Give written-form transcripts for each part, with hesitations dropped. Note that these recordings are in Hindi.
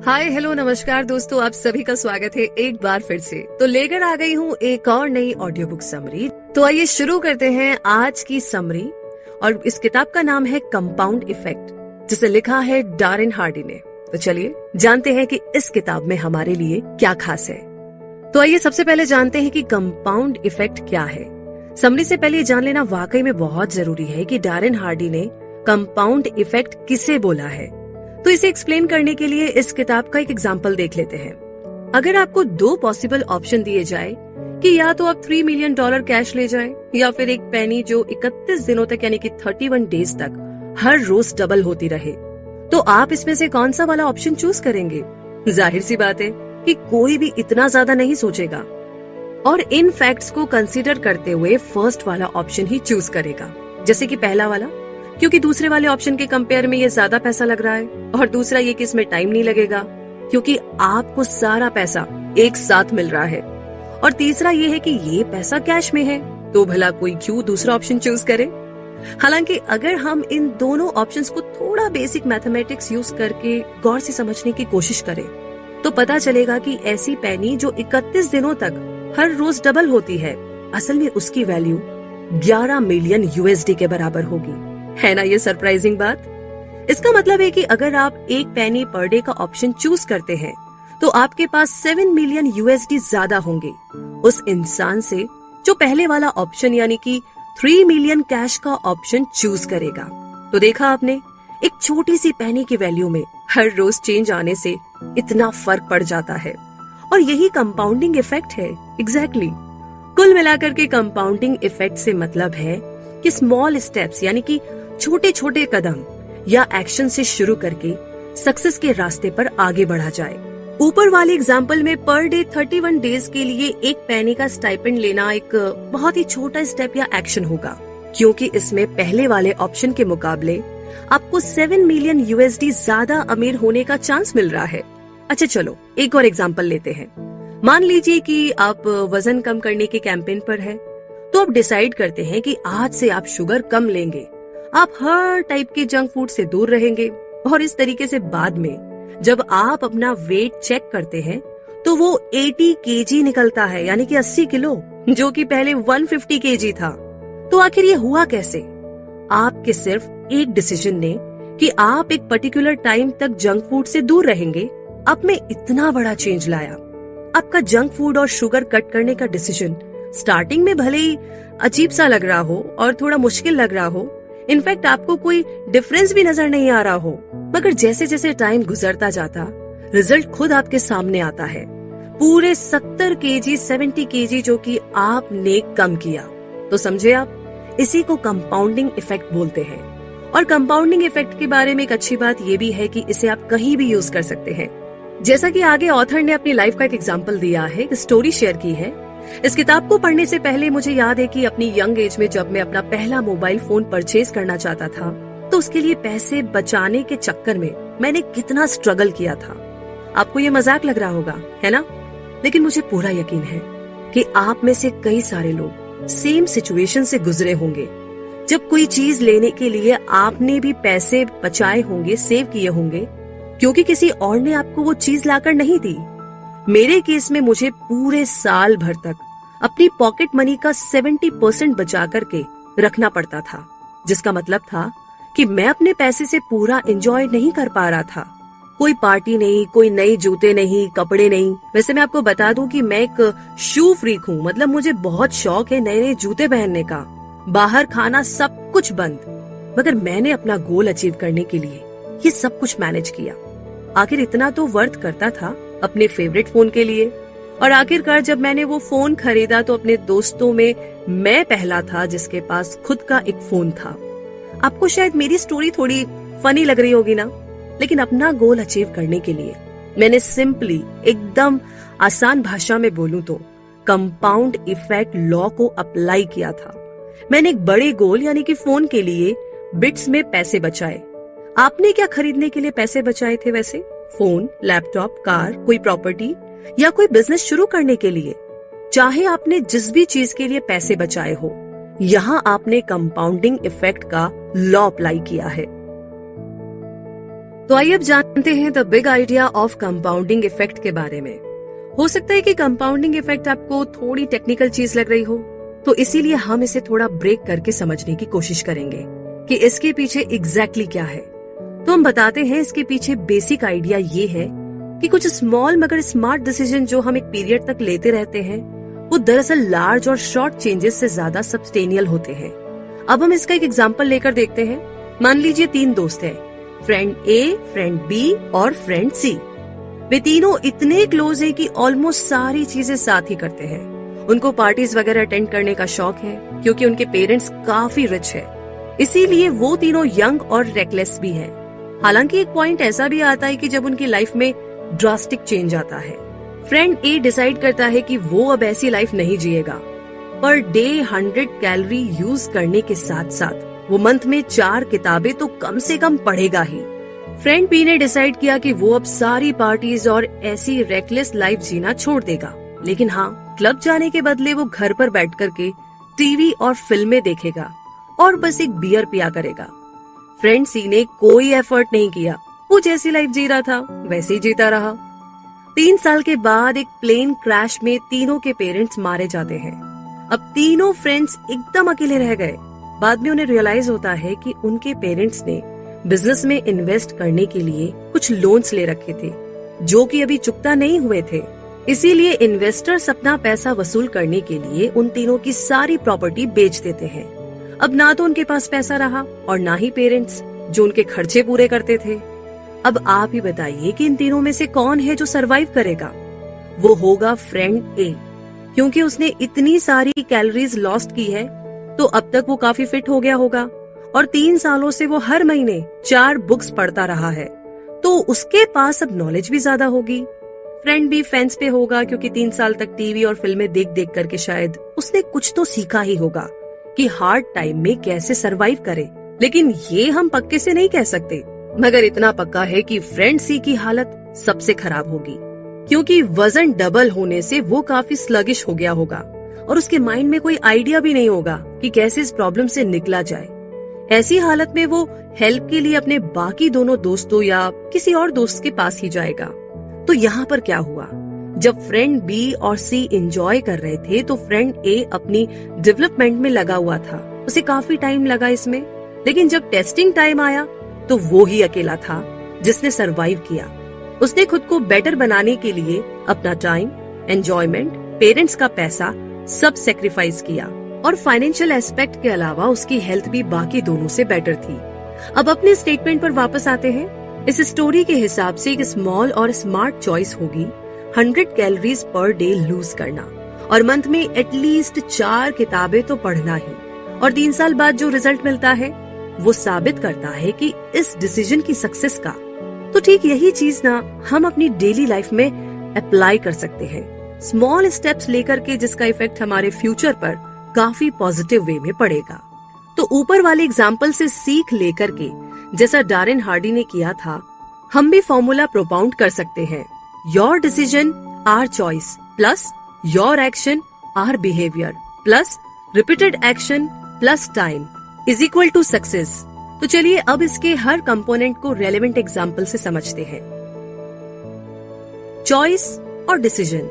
हाय हेलो नमस्कार दोस्तों, आप सभी का स्वागत है एक बार फिर से। तो लेकर आ गई हूँ एक और नई ऑडियो बुक समरी। तो आइए शुरू करते हैं आज की समरी। और इस किताब का नाम है कंपाउंड इफेक्ट, जिसे लिखा है डारेन हार्डी ने। तो चलिए जानते हैं कि इस किताब में हमारे लिए क्या खास है। तो आइए सबसे पहले जानते हैं कि कंपाउंड इफेक्ट क्या है। समरी से पहले जान लेना वाकई में बहुत जरूरी है कि डारेन हार्डी ने कंपाउंड इफेक्ट किसे बोला है। तो इसे एक्सप्लेन करने के लिए इस किताब का एक एग्जाम्पल देख लेते हैं। अगर आपको दो पॉसिबल ऑप्शन दिए जाए कि या तो आप $3 मिलियन कैश ले जाएं या फिर एक पेनी जो 31 दिनों तक यानी कि 31 डेज तक हर रोज डबल होती रहे, तो आप इसमें से कौन सा वाला ऑप्शन चूज करेंगे? जाहिर सी बात है कि कोई भी इतना ज्यादा नहीं सोचेगा और इन फैक्ट्स को कंसीडर करते हुए फर्स्ट वाला ऑप्शन ही चूज करेगा, जैसे कि पहला वाला, क्योंकि दूसरे वाले ऑप्शन के कंपेयर में ये ज्यादा पैसा लग रहा है, और दूसरा ये कि इसमें टाइम नहीं लगेगा क्योंकि आपको सारा पैसा एक साथ मिल रहा है, और तीसरा ये है कि ये पैसा कैश में है, तो भला कोई क्यों दूसरा ऑप्शन चूज करे। हालांकि अगर हम इन दोनों ऑप्शंस को थोड़ा बेसिक मैथमेटिक्स यूज करके गौर से समझने की कोशिश करें तो पता चलेगा कि ऐसी पेनी जो 31 दिनों तक हर रोज डबल होती है, असल में उसकी वैल्यू 11 मिलियन USD के बराबर होगी। है ना ये सरप्राइजिंग बात? इसका मतलब है कि अगर आप एक पेनी पर डे का ऑप्शन चूज करते हैं तो आपके पास 7 मिलियन USD ज्यादा होंगे उस इंसान से जो पहले वाला ऑप्शन यानी कि 3 मिलियन कैश का ऑप्शन चूज करेगा। तो देखा आपने, एक छोटी सी पेनी की वैल्यू में हर रोज चेंज आने से इतना फर्क पड़ जाता है, और यही कंपाउंडिंग इफेक्ट है। एग्जैक्टली कुल मिलाकर के कंपाउंडिंग इफेक्ट से मतलब है कि स्मॉल स्टेप्स यानी कि छोटे छोटे कदम या एक्शन से शुरू करके सक्सेस के रास्ते पर आगे बढ़ा जाए। ऊपर वाले एग्जाम्पल में पर डे 31 डेज के लिए एक पेनी का स्टाइपेंड लेना एक बहुत ही छोटा स्टेप या एक्शन होगा, क्योंकि इसमें पहले वाले ऑप्शन के मुकाबले आपको 7 मिलियन USD ज्यादा अमीर होने का चांस मिल रहा है। अच्छा चलो एक और एग्जाम्पल लेते हैं। मान लीजिए कि आप वजन कम करने के कैंपेन पर है, तो आप डिसाइड करते हैं कि आज से आप शुगर कम लेंगे, आप हर टाइप के जंक फूड से दूर रहेंगे, और इस तरीके से बाद में जब आप अपना वेट चेक करते हैं तो वो 80 kg निकलता है, यानी कि 80 किलो, जो कि पहले 150 kg था। तो आखिर ये हुआ कैसे? आपके सिर्फ एक डिसीजन ने कि आप एक पर्टिकुलर टाइम तक जंक फूड से दूर रहेंगे, आप में इतना बड़ा चेंज लाया। आपका जंक फूड और शुगर कट करने का डिसीजन स्टार्टिंग में भले ही अजीब सा लग रहा हो और थोड़ा मुश्किल लग रहा हो, इनफैक्ट आपको कोई डिफरेंस भी नजर नहीं आ रहा हो, मगर जैसे जैसे टाइम गुजरता जाता रिजल्ट खुद आपके सामने आता है। पूरे 70 kg 70 kg जो कि आपने कम किया। तो समझे आप, इसी को कंपाउंडिंग इफेक्ट बोलते हैं। और कंपाउंडिंग इफेक्ट के बारे में एक अच्छी बात ये भी है कि इसे आप कहीं भी यूज कर सकते हैं। जैसा कि आगे ऑथर ने अपनी लाइफ का एक एग्जाम्पल दिया है, एक स्टोरी शेयर की है। इस किताब को पढ़ने से पहले मुझे याद है कि अपनी यंग एज में जब मैं अपना पहला मोबाइल फोन परचेज करना चाहता था, तो उसके लिए पैसे बचाने के चक्कर में मैंने कितना स्ट्रगल किया था। आपको ये मजाक लग रहा होगा, है ना? लेकिन मुझे पूरा यकीन है कि आप में से कई सारे लोग सेम सिचुएशन से गुजरे होंगे, जब कोई चीज लेने के लिए आपने भी पैसे बचाए होंगे, सेव किए होंगे, क्योंकि किसी और ने आपको वो चीज लाकर नहीं दी। मेरे केस में मुझे पूरे साल भर तक अपनी पॉकेट मनी का 70% बचा करके रखना पड़ता था, जिसका मतलब था कि मैं अपने पैसे से पूरा एंजॉय नहीं कर पा रहा था। कोई पार्टी नहीं, कोई नए जूते नहीं, कपड़े नहीं। वैसे मैं आपको बता दूं कि मैं एक शू फ्रीक हूँ, मतलब मुझे बहुत शौक है नए नए जूते पहनने का। बाहर खाना सब कुछ बंद, मगर मैंने अपना गोल अचीव करने के लिए ये सब कुछ मैनेज किया। आखिर इतना तो वर्थ करता था अपने फेवरेट फोन के लिए। और आखिरकार जब मैंने वो फोन खरीदा तो अपने दोस्तों में मैं पहला था जिसके पास खुद का एक फोन था। आपको शायद मेरी स्टोरी थोड़ी फनी लग रही होगी ना, लेकिन अपना गोल अचीव करने के लिए मैंने सिंपली, एकदम आसान भाषा में बोलूं तो, कंपाउंड इफेक्ट लॉ को अप्लाई किया था। मैंने एक बड़े गोल यानी कि फोन के लिए बिट्स में पैसे बचाए। आपने क्या खरीदने के लिए पैसे बचाए थे वैसे? फोन, लैपटॉप, कार, कोई प्रॉपर्टी या कोई बिजनेस शुरू करने के लिए? चाहे आपने जिस भी चीज के लिए पैसे बचाए हो, यहाँ आपने कंपाउंडिंग इफेक्ट का लॉ अप्लाई किया है। तो आइए अब जानते हैं the big idea of compounding effect के बारे में। हो सकता है कि कंपाउंडिंग इफेक्ट आपको थोड़ी टेक्निकल चीज लग रही हो, तो इसीलिए हम इसे थोड़ा ब्रेक करके समझने की कोशिश करेंगे कि इसके पीछे एग्जैक्टली क्या है। तो हम बताते हैं इसके पीछे बेसिक आइडिया ये है कि कुछ स्मॉल मगर स्मार्ट डिसीजन जो हम एक पीरियड तक लेते रहते हैं वो दरअसल लार्ज और शॉर्ट चेंजेस से ज्यादा सब्सटेनियल होते हैं। अब हम इसका एक एग्जांपल लेकर देखते हैं। मान लीजिए 3 दोस्त हैं, फ्रेंड ए, फ्रेंड बी और फ्रेंड सी। वे तीनों इतने क्लोज है कि ऑलमोस्ट सारी चीजें साथ ही करते हैं। उनको पार्टीज वगैरह अटेंड करने का शौक है क्योंकि उनके पेरेंट्स काफी रिच है, इसीलिए वो तीनों यंग और रेकलेस भी हैं। हालांकि एक पॉइंट ऐसा भी आता है कि जब उनकी लाइफ में ड्रास्टिक चेंज आता है। फ्रेंड ए डिसाइड करता है कि वो अब ऐसी लाइफ नहीं जिएगा। पर डे 100 कैलोरी यूज करने के साथ साथ वो मंथ में 4 किताबें तो कम से कम पढ़ेगा ही। फ्रेंड बी ने डिसाइड किया कि वो अब सारी पार्टीज और ऐसी रेकलेस लाइफ जीना छोड़ देगा, लेकिन हाँ, क्लब जाने के बदले वो घर पर बैठ करके टीवी और फिल्में देखेगा और बस एक बियर पिया करेगा। फ्रेंड सी ने कोई एफर्ट नहीं किया, वो जैसी लाइफ जी रहा था वैसे ही जीता रहा। 3 साल के बाद एक प्लेन क्रैश में तीनों के पेरेंट्स मारे जाते हैं। अब तीनों फ्रेंड्स एकदम अकेले रह गए। बाद में उन्हें रियलाइज होता है कि उनके पेरेंट्स ने बिजनेस में इन्वेस्ट करने के लिए कुछ लोन्स ले रखे थे जो कि अभी चुकता नहीं हुए थे। इसीलिए इन्वेस्टर्स अपना पैसा वसूल करने के लिए उन तीनों की सारी प्रॉपर्टी बेच देते हैं। अब ना तो उनके पास पैसा रहा और ना ही पेरेंट्स जो उनके खर्चे पूरे करते थे। अब आप ही बताइए कि इन तीनों में से कौन है जो सरवाइव करेगा? वो होगा फ्रेंड ए, क्योंकि उसने इतनी सारी कैलोरीज लॉस्ट की है तो अब तक वो काफी फिट हो गया होगा और 3 सालों से वो हर महीने 4 बुक्स पढ़ता रहा है, तो उसके पास अब नॉलेज भी ज्यादा होगी। फ्रेंड भी फेंस पे होगा क्योंकि 3 साल तक टीवी और फिल्में देख देख करके शायद उसने कुछ तो सीखा ही होगा कि हार्ड टाइम में कैसे सरवाइव करे। लेकिन ये हम पक्के से नहीं कह सकते, मगर इतना पक्का है कि फ्रेंड सी की हालत सबसे खराब होगी क्योंकि वजन डबल होने से वो काफी स्लगिश हो गया होगा और उसके माइंड में कोई आइडिया भी नहीं होगा कि कैसे इस प्रॉब्लम से निकला जाए। ऐसी हालत में वो हेल्प के लिए अपने बाकी दोनों दोस्तों या किसी और दोस्त के पास ही जाएगा। तो यहाँ पर क्या हुआ? जब फ्रेंड बी और सी एंजॉय कर रहे थे तो फ्रेंड ए अपनी डेवलपमेंट में लगा हुआ था। उसे काफी टाइम लगा इसमें, लेकिन जब टेस्टिंग टाइम आया तो वो ही अकेला था जिसने सरवाइव किया। उसने खुद को बेटर बनाने के लिए अपना टाइम, एंजॉयमेंट, पेरेंट्स का पैसा सब सेक्रीफाइस किया और फाइनेंशियल एस्पेक्ट के अलावा उसकी हेल्थ भी बाकी दोनों से बेटर थी। अब अपने स्टेटमेंट पर वापस आते हैं। इस स्टोरी के हिसाब से एक स्मॉल और स्मार्ट चॉइस होगी 100 कैलोरीज पर डे लूज करना और मंथ में एटलीस्ट 4 किताबें तो पढ़ना ही। और 3 साल बाद जो रिजल्ट मिलता है वो साबित करता है कि इस डिसीजन की सक्सेस का। तो ठीक यही चीज ना हम अपनी डेली लाइफ में अप्लाई कर सकते हैं, स्मॉल स्टेप्स लेकर के, जिसका इफेक्ट हमारे फ्यूचर पर काफी पॉजिटिव वे में पड़ेगा। तो ऊपर वाले एग्जाम्पल से सीख लेकर के, जैसा डारेन हार्डी ने किया था, हम भी फॉर्मूला प्रोपाउंड कर सकते हैं। Your decision or choice plus your action or behaviour plus repeated action plus time is equal to success. तो चलिए अब इसके हर कंपोनेंट को रेलेवेंट एग्जाम्पल से समझते हैं। चॉइस और डिसीजन।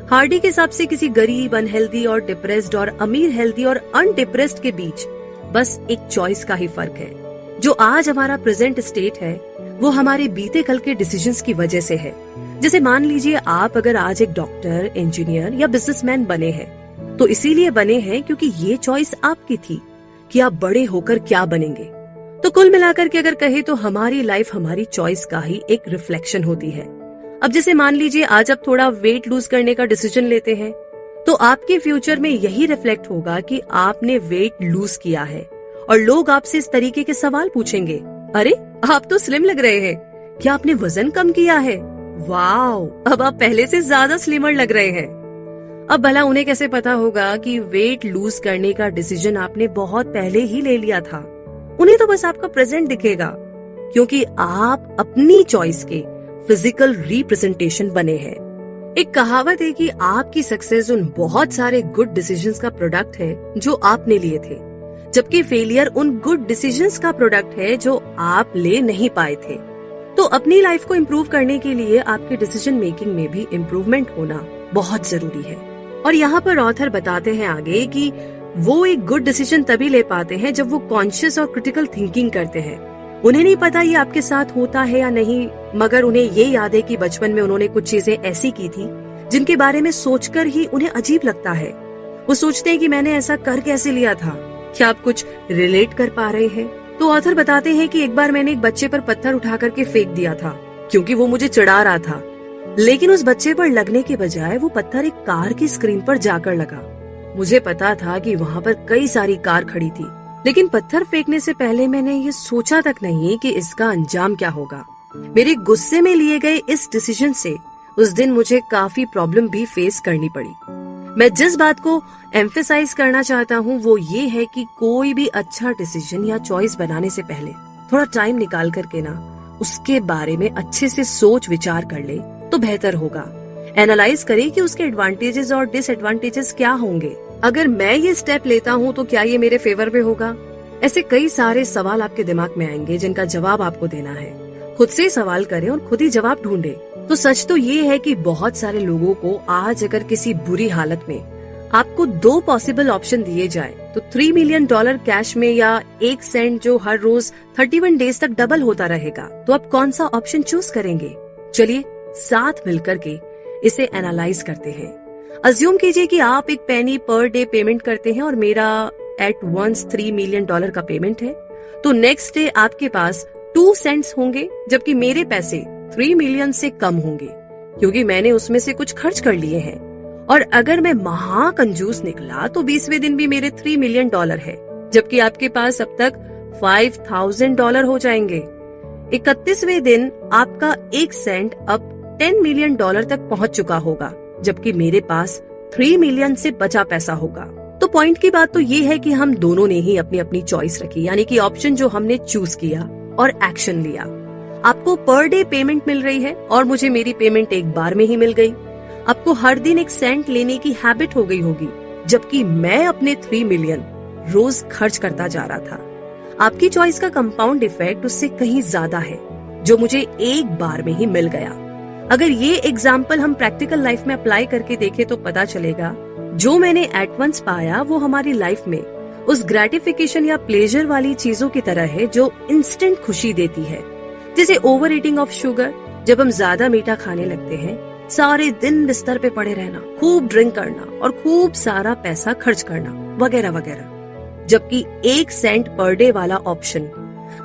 हार्डी के हिसाब से किसी गरीब, अनहेल्दी और डिप्रेस्ड और अमीर, हेल्दी और अनडिप्रेस्ड के बीच बस एक चॉइस का ही फर्क है। जो आज हमारा प्रेजेंट स्टेट है वो हमारे बीते कल के डिसीजंस की वजह से है। जैसे मान लीजिए आप अगर आज एक डॉक्टर, इंजीनियर या बिजनेसमैन बने हैं तो इसीलिए बने हैं क्योंकि ये चॉइस आपकी थी कि आप बड़े होकर क्या बनेंगे। तो कुल मिलाकर के अगर कहे तो हमारी लाइफ हमारी चॉइस का ही एक रिफ्लेक्शन होती है। अब जैसे मान लीजिए आज आप थोड़ा वेट लूज करने का डिसीजन लेते हैं तो आपके फ्यूचर में यही रिफ्लेक्ट होगा कि आपने वेट लूज किया है और लोग आपसे इस तरीके के सवाल पूछेंगे, अरे आप तो स्लिम लग रहे हैं, क्या आपने वजन कम किया है? वाओ, अब आप पहले से ज्यादा स्लिमर लग रहे हैं। अब भला उन्हें कैसे पता होगा कि वेट लूज करने का डिसीजन आपने बहुत पहले ही ले लिया था? उन्हें तो बस आपका प्रेजेंट दिखेगा क्योंकि आप अपनी चॉइस के फिजिकल रिप्रेजेंटेशन बने हैं। एक कहावत है कि आपकी सक्सेस उन बहुत सारे गुड डिसीजंस का प्रोडक्ट है जो आपने लिए थे, जबकि फेलियर उन गुड डिसीजंस का प्रोडक्ट है जो आप ले नहीं पाए थे। तो तो अपनी लाइफ को इम्प्रूव करने के लिए आपके डिसीजन मेकिंग में भी इम्प्रूवमेंट होना बहुत जरूरी है। और यहाँ पर ऑथर बताते हैं आगे कि वो एक गुड डिसीजन तभी ले पाते हैं जब वो कॉन्शियस और क्रिटिकल थिंकिंग करते हैं। उन्हें नहीं पता ये आपके साथ होता है या नहीं, मगर उन्हें ये याद है कि बचपन में उन्होंने कुछ चीजें ऐसी की थी जिनके बारे में सोचकर ही उन्हें अजीब लगता है। वो सोचते हैं कि मैंने ऐसा कर कैसे लिया था। क्या आप कुछ रिलेट कर पा रहे हैं? तो ऑथर बताते हैं कि एक बार मैंने एक बच्चे पर पत्थर उठा करके फेंक दिया था क्योंकि वो मुझे चिढ़ा रहा था, लेकिन उस बच्चे पर लगने के बजाय वो पत्थर एक कार की स्क्रीन पर जाकर लगा। मुझे पता था कि वहाँ पर कई सारी कार खड़ी थी, लेकिन पत्थर फेंकने से पहले मैंने ये सोचा तक नहीं कि इसका अंजाम क्या होगा। मेरे गुस्से में लिए गए इस डिसीजन से उस दिन मुझे काफी प्रॉब्लम भी फेस करनी पड़ी। मैं जिस बात को एम्फेसाइज करना चाहता हूँ वो ये है कि कोई भी अच्छा डिसीजन या चॉइस बनाने से पहले थोड़ा टाइम निकाल करके ना उसके बारे में अच्छे से सोच विचार कर ले तो बेहतर होगा। एनालाइज करें कि उसके एडवांटेजेस और डिसएडवांटेजेस क्या होंगे। अगर मैं ये स्टेप लेता हूँ तो क्या ये मेरे फेवर में होगा? ऐसे कई सारे सवाल आपके दिमाग में आएंगे जिनका जवाब आपको देना है। खुद से सवाल करें और खुद ही जवाब ढूंढें। तो सच तो ये है कि बहुत सारे लोगों को आज अगर किसी बुरी हालत में आपको 2 पॉसिबल ऑप्शन दिए जाए तो $3 मिलियन कैश में या 1 सेंट जो हर रोज 31 डेज तक डबल होता रहेगा, तो आप कौन सा ऑप्शन चूज करेंगे? चलिए साथ मिलकर के इसे एनालाइज करते हैं। अज्यूम कीजिए कि आप एक पेनी पर डे पेमेंट करते हैं और मेरा एट वंस $3 मिलियन का पेमेंट है, तो नेक्स्ट डे आपके पास 2 सेंट्स होंगे, जबकि मेरे पैसे 3 मिलियन से कम होंगे क्योंकि मैंने उसमें से कुछ खर्च कर लिए हैं। और अगर मैं महाकंजूस निकला तो 20वें दिन भी मेरे $3 मिलियन है, जबकि आपके पास अब तक $5,000 हो जाएंगे। 31वें दिन आपका 1 सेंट अब $10 मिलियन तक पहुंच चुका होगा, जबकि मेरे पास 3 मिलियन से बचा पैसा होगा। तो पॉइंट की बात तो ये है कि हम दोनों ने ही अपनी अपनी चॉइस रखी, यानी कि ऑप्शन जो हमने चूज किया और एक्शन लिया। आपको पर डे पेमेंट मिल रही है और मुझे मेरी पेमेंट एक बार में ही मिल गई। आपको हर दिन 1 सेंट लेने की हैबिट हो गई होगी, जबकि मैं अपने 3 मिलियन रोज खर्च करता जा रहा था। आपकी चॉइस का कंपाउंड इफेक्ट उससे कहीं ज्यादा है, जो मुझे एक बार में ही मिल गया। अगर ये एग्जाम्पल हम प्रैक्टिकल लाइफ में अप्लाई करके देखें तो पता चलेगा जो मैंने एट वंस पाया वो हमारी लाइफ में उस ग्रेटिफिकेशन या प्लेजर वाली चीजों की तरह है जो इंस्टेंट खुशी देती है, जैसे ओवर ईटिंग ऑफ शुगर। जब हम ज्यादा मीठा खाने लगते हैं, सारे दिन बिस्तर पे पड़े रहना, खूब ड्रिंक करना और खूब सारा पैसा खर्च करना वगैरह वगैरह। जबकि 1 सेंट पर डे वाला ऑप्शन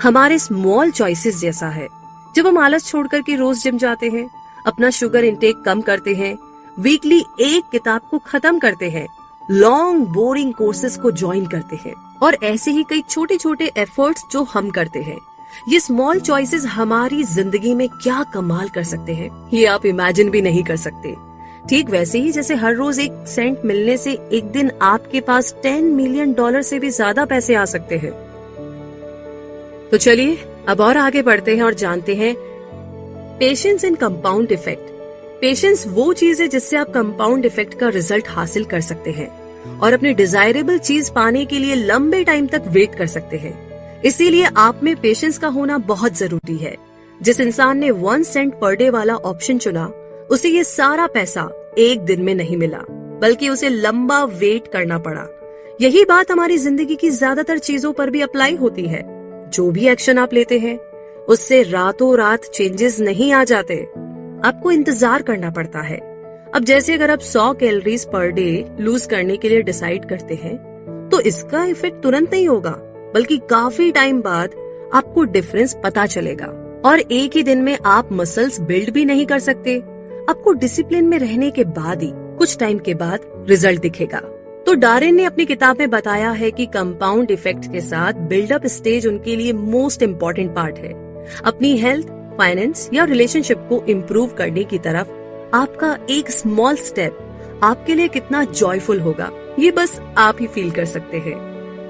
हमारे स्मॉल चॉइसेस जैसा है। जब हम आलस छोड़ करके रोज जिम जाते हैं, अपना शुगर इंटेक कम करते हैं, वीकली 1 किताब को खत्म करते हैं, लॉन्ग बोरिंग कोर्सेज को ज्वाइन करते हैं और ऐसे ही कई छोटे छोटे एफर्ट्स जो हम करते हैं, ये स्मॉल चॉइसेस हमारी जिंदगी में क्या कमाल कर सकते हैं, ये आप इमेजिन भी नहीं कर सकते। ठीक वैसे ही जैसे हर रोज 1 सेंट मिलने से एक दिन आपके पास $10 मिलियन से भी ज्यादा पैसे आ सकते हैं। तो चलिए अब और आगे बढ़ते हैं और जानते हैं पेशेंस इन कंपाउंड इफेक्ट। पेशेंस वो चीज है जिससे आप कंपाउंड इफेक्ट का रिजल्ट हासिल कर सकते हैं और अपनी डिजायरेबल चीज पाने के लिए लंबे टाइम तक वेट कर सकते हैं। इसीलिए आप में पेशेंस का होना बहुत जरूरी है। जिस इंसान ने 1 सेंट पर डे वाला ऑप्शन चुना, उसे ये सारा पैसा एक दिन में नहीं मिला, बल्कि उसे लंबा वेट करना पड़ा। यही बात हमारी जिंदगी की ज्यादातर चीजों पर भी अप्लाई होती है। जो भी एक्शन आप लेते हैं, उससे रातों रात चेंजेस नहीं आ जाते, आपको इंतजार करना पड़ता है। अब जैसे अगर आप 100 कैलोरीज पर डे लूज करने के लिए डिसाइड करते हैं, तो इसका इफेक्ट तुरंत नहीं होगा, बल्कि काफी टाइम बाद आपको डिफरेंस पता चलेगा। और एक ही दिन में आप मसल्स बिल्ड भी नहीं कर सकते। आपको डिसिप्लिन में रहने के बाद ही कुछ टाइम के बाद रिजल्ट दिखेगा। तो डारेन ने अपनी किताब में बताया है कि कंपाउंड इफेक्ट के साथ बिल्डअप स्टेज उनके लिए मोस्ट इम्पोर्टेंट पार्ट है। अपनी हेल्थ, फाइनेंस या रिलेशनशिप को इम्प्रूव करने की तरफ आपका एक स्मॉल स्टेप आपके लिए कितना जॉयफुल होगा, ये बस आप ही फील कर सकते हैं।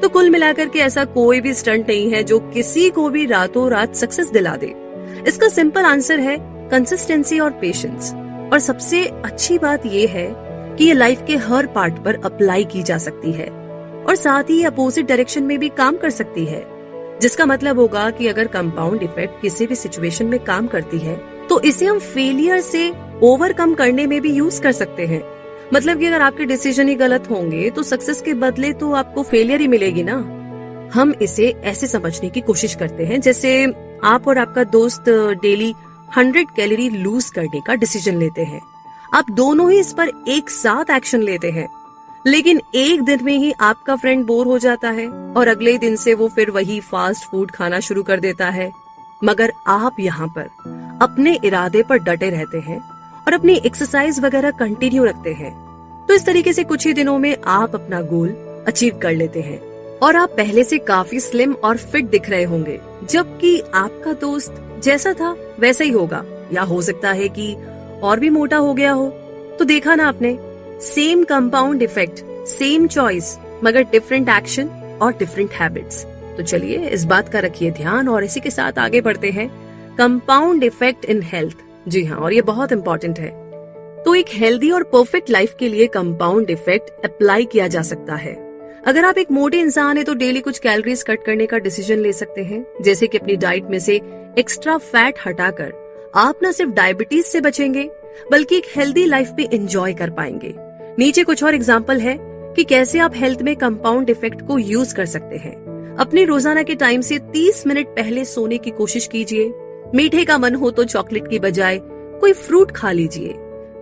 तो कुल मिलाकर के ऐसा कोई भी स्टंट नहीं है जो किसी को भी रातों रात सक्सेस दिला दे। इसका सिंपल आंसर है कंसिस्टेंसी और पेशेंस। और सबसे अच्छी बात ये है कि ये लाइफ के हर पार्ट पर अप्लाई की जा सकती है और साथ ही अपोजिट डायरेक्शन में भी काम कर सकती है। जिसका मतलब होगा कि अगर कंपाउंड इफेक्ट किसी भी सिचुएशन में काम करती है तो इसे हम फेलियर से ओवरकम करने में भी यूज कर सकते हैं। मतलब कि अगर आपके डिसीजन ही गलत होंगे तो सक्सेस के बदले तो आपको फेलियर ही मिलेगी ना। हम इसे ऐसे समझने की कोशिश करते हैं जैसे आप और आपका दोस्त डेली 100 कैलोरी लूज करने का डिसीजन लेते हैं। आप दोनों ही इस पर एक साथ एक्शन लेते हैं, लेकिन एक दिन में ही आपका फ्रेंड बोर हो जाता है और अगले दिन से वो फिर वही फास्ट फूड खाना शुरू कर देता है। मगर आप यहाँ पर अपने इरादे पर डटे रहते हैं और अपनी एक्सरसाइज वगैरह कंटिन्यू रखते हैं। तो इस तरीके से कुछ ही दिनों में आप अपना गोल अचीव कर लेते हैं और आप पहले से काफी स्लिम और फिट दिख रहे होंगे, जबकि आपका दोस्त जैसा था वैसा ही होगा, या हो सकता है कि और भी मोटा हो गया हो। तो देखा ना आपने, same compound effect, same choice, मगर डिफरेंट एक्शन और डिफरेंट हैबिट्स। तो चलिए इस बात का रखिए ध्यान और इसी के साथ आगे बढ़ते हैं। कंपाउंड इफेक्ट इन हेल्थ, जी हाँ, और ये बहुत इंपॉर्टेंट है। तो एक हेल्दी और परफेक्ट लाइफ के लिए कंपाउंड इफेक्ट अप्लाई किया जा सकता है। अगर आप एक मोटे इंसान है तो डेली कुछ कैलोरीज कट करने का डिसीजन ले सकते हैं, जैसे कि अपनी डाइट में से एक्स्ट्रा फैट हटाकर आप न सिर्फ डायबिटीज से बचेंगे बल्कि एक हेल्दी लाइफ भी एंजॉय कर पाएंगे। नीचे कुछ और एग्जाम्पल है कि कैसे आप हेल्थ में कंपाउंड इफेक्ट को यूज कर सकते हैं। अपने रोजाना के टाइम से 30 मिनट पहले सोने की कोशिश कीजिए। मीठे का मन हो तो चॉकलेट की बजाय कोई फ्रूट खा लीजिए।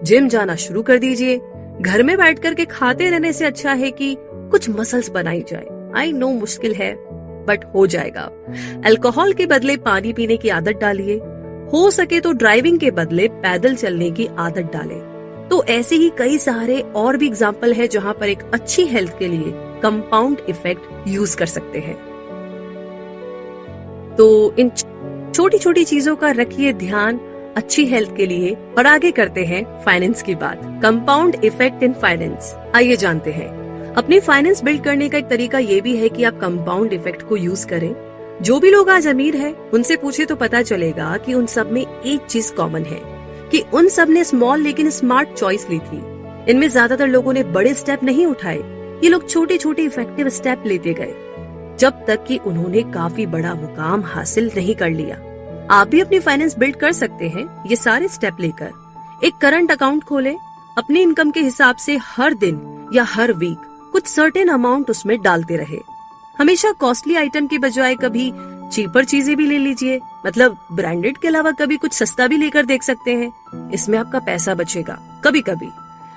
जिम जाना शुरू कर दीजिए। घर में बैठ कर के खाते रहने से अच्छा है कि कुछ मसल्स बनाई जाए। आई नो मुश्किल है बट हो जाएगा। अल्कोहल के बदले पानी पीने की आदत डालिए। हो सके तो ड्राइविंग के बदले पैदल चलने की आदत डालें। तो ऐसे ही कई सारे और भी एग्जाम्पल है जहाँ पर एक अच्छी हेल्थ के लिए कंपाउंड इफेक्ट यूज कर सकते हैं। तो इन छोटी छोटी चीजों का रखिए ध्यान अच्छी हेल्थ के लिए। और आगे करते हैं फाइनेंस की बात। कंपाउंड इफेक्ट इन फाइनेंस, आइए जानते हैं। अपनी फाइनेंस बिल्ड करने का एक तरीका ये भी है कि आप कंपाउंड इफेक्ट को यूज करें। जो भी लोग आज अमीर हैं, उनसे पूछे तो पता चलेगा कि उन सब में एक चीज कॉमन है कि उन सब ने स्मॉल लेकिन स्मार्ट चॉइस ली थी। इनमें ज्यादातर लोगों ने बड़े स्टेप नहीं उठाए, ये लोग छोटे छोटे इफेक्टिव स्टेप लेते गए जब तक कि उन्होंने काफी बड़ा मुकाम हासिल नहीं कर लिया। आप भी अपनी फाइनेंस बिल्ड कर सकते हैं ये सारे स्टेप लेकर। एक करंट अकाउंट खोलें, अपनी इनकम के हिसाब से हर दिन या हर वीक कुछ सर्टेन अमाउंट उसमें डालते रहे। हमेशा कॉस्टली आइटम के बजाय कभी चीपर चीजें भी ले लीजिए, मतलब ब्रांडेड के अलावा कभी कुछ सस्ता भी लेकर देख सकते हैं। इसमें आपका पैसा बचेगा कभी कभी।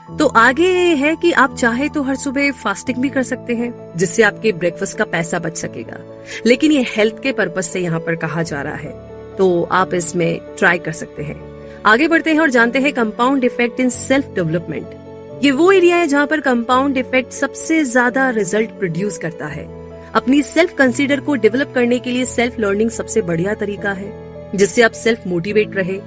तो आगे है कि आप चाहे तो हर सुबह फास्टिंग भी कर सकते हैं, जिससे आपके ब्रेकफास्ट का पैसा बच सकेगा। लेकिन ये हेल्थ के पर्पज से यहाँ पर कहा जा रहा है, तो आप इसमें ट्राई कर सकते हैं। आगे बढ़ते हैं और जानते हैं compound effect in self development. ये वो एरिया है जहाँ पर कंपाउंड इफेक्ट सबसे ज्यादा रिजल्ट प्रोड्यूस करता है। अपनी सेल्फ कंसीडर को डेवलप करने के लिए सेल्फ लर्निंग सबसे बढ़िया तरीका है, जिससे आप सेल्फ मोटिवेट रहे,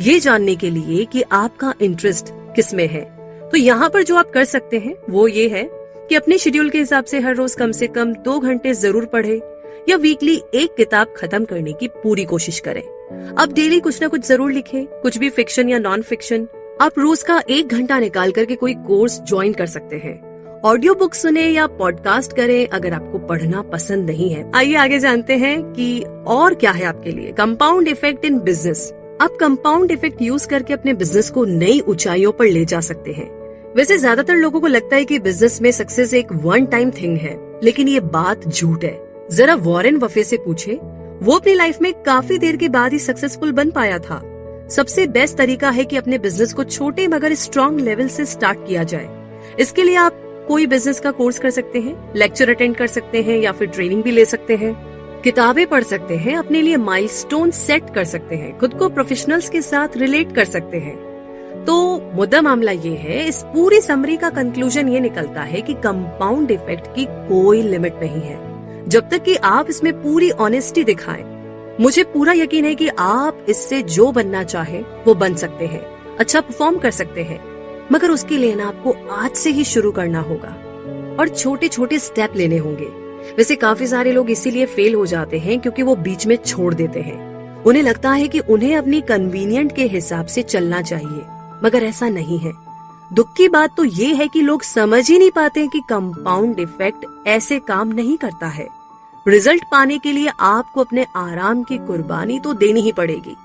ये जानने के लिए कि आपका इंटरेस्ट किसमें है। तो यहाँ पर जो आप कर सकते हैं वो ये है कि अपने शेड्यूल के हिसाब से हर रोज कम से कम 2 घंटे जरूर पढ़े या वीकली एक किताब खत्म करने की पूरी कोशिश करें। अब डेली कुछ ना कुछ जरूर लिखें, कुछ भी फिक्शन या नॉन फिक्शन। आप रोज का 1 घंटा निकाल करके कोई कोर्स ज्वाइन कर सकते हैं। ऑडियो बुक सुने या पॉडकास्ट करें अगर आपको पढ़ना पसंद नहीं है। आइए आगे जानते हैं कि और क्या है आपके लिए कंपाउंड इफेक्ट इन बिजनेस। आप कंपाउंड इफेक्ट यूज करके अपने बिजनेस को नई ऊंचाइयों पर ले जा सकते हैं। वैसे ज्यादातर लोगों को लगता है कि बिजनेस में सक्सेस एक वन टाइम थिंग है, लेकिन ये बात झूठ है। जरा वॉरेन बफे से पूछे, वो अपनी लाइफ में काफी देर के बाद ही सक्सेसफुल बन पाया था। सबसे बेस्ट तरीका है कि अपने बिजनेस को छोटे मगर स्ट्रॉन्ग लेवल से स्टार्ट किया जाए। इसके लिए आप कोई बिजनेस का कोर्स कर सकते हैं, लेक्चर अटेंड कर सकते हैं या फिर ट्रेनिंग भी ले सकते हैं, किताबें पढ़ सकते हैं, अपने लिए माइलस्टोन सेट कर सकते हैं, खुद को प्रोफेशनल्स के साथ रिलेट कर सकते हैं। तो मुद्दा मामला ये है, इस पूरी समरी का कंक्लूजन ये निकलता है कि कंपाउंड इफेक्ट की कोई लिमिट नहीं है, जब तक कि आप इसमें पूरी ऑनेस्टी दिखाएं। मुझे पूरा यकीन है कि आप इससे जो बनना चाहे वो बन सकते हैं, अच्छा परफॉर्म कर सकते हैं, मगर उसके लिए ना आपको आज से ही शुरू करना होगा और छोटे छोटे स्टेप लेने होंगे। वैसे काफी सारे लोग इसीलिए फेल हो जाते हैं क्योंकि वो बीच में छोड़ देते हैं। उन्हें लगता है कि उन्हें अपनी कन्वीनियंट के हिसाब से चलना चाहिए, मगर ऐसा नहीं है। दुख की बात तो ये है कि लोग समझ ही नहीं पाते कि कंपाउंड इफेक्ट ऐसे काम नहीं करता है। रिजल्ट पाने के लिए आपको अपने आराम की कुर्बानी तो देनी ही पड़ेगी।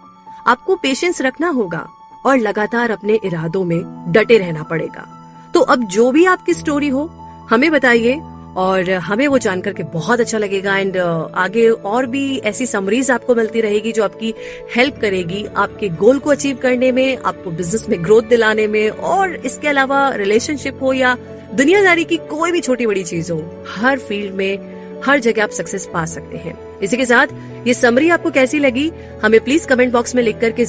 आपको पेशेंस रखना होगा और लगातार अपने इरादों में डटे रहना पड़ेगा। तो अब जो भी आपकी स्टोरी हो हमें बताइए और हमें वो जानकर के बहुत अच्छा लगेगा। एंड आगे और भी ऐसी समरीज आपको मिलती रहेगी जो आपकी हेल्प करेगी आपके गोल को अचीव करने में, आपको बिजनेस में ग्रोथ दिलाने में, और इसके अलावा रिलेशनशिप हो या दुनियादारी की कोई भी छोटी बड़ी चीज हो, हर फील्ड में हर जगह आप सक्सेस पा सकते हैं। इसी के साथ ये समरी आपको कैसी लगी हमें प्लीज कमेंट बॉक्स में लिख करके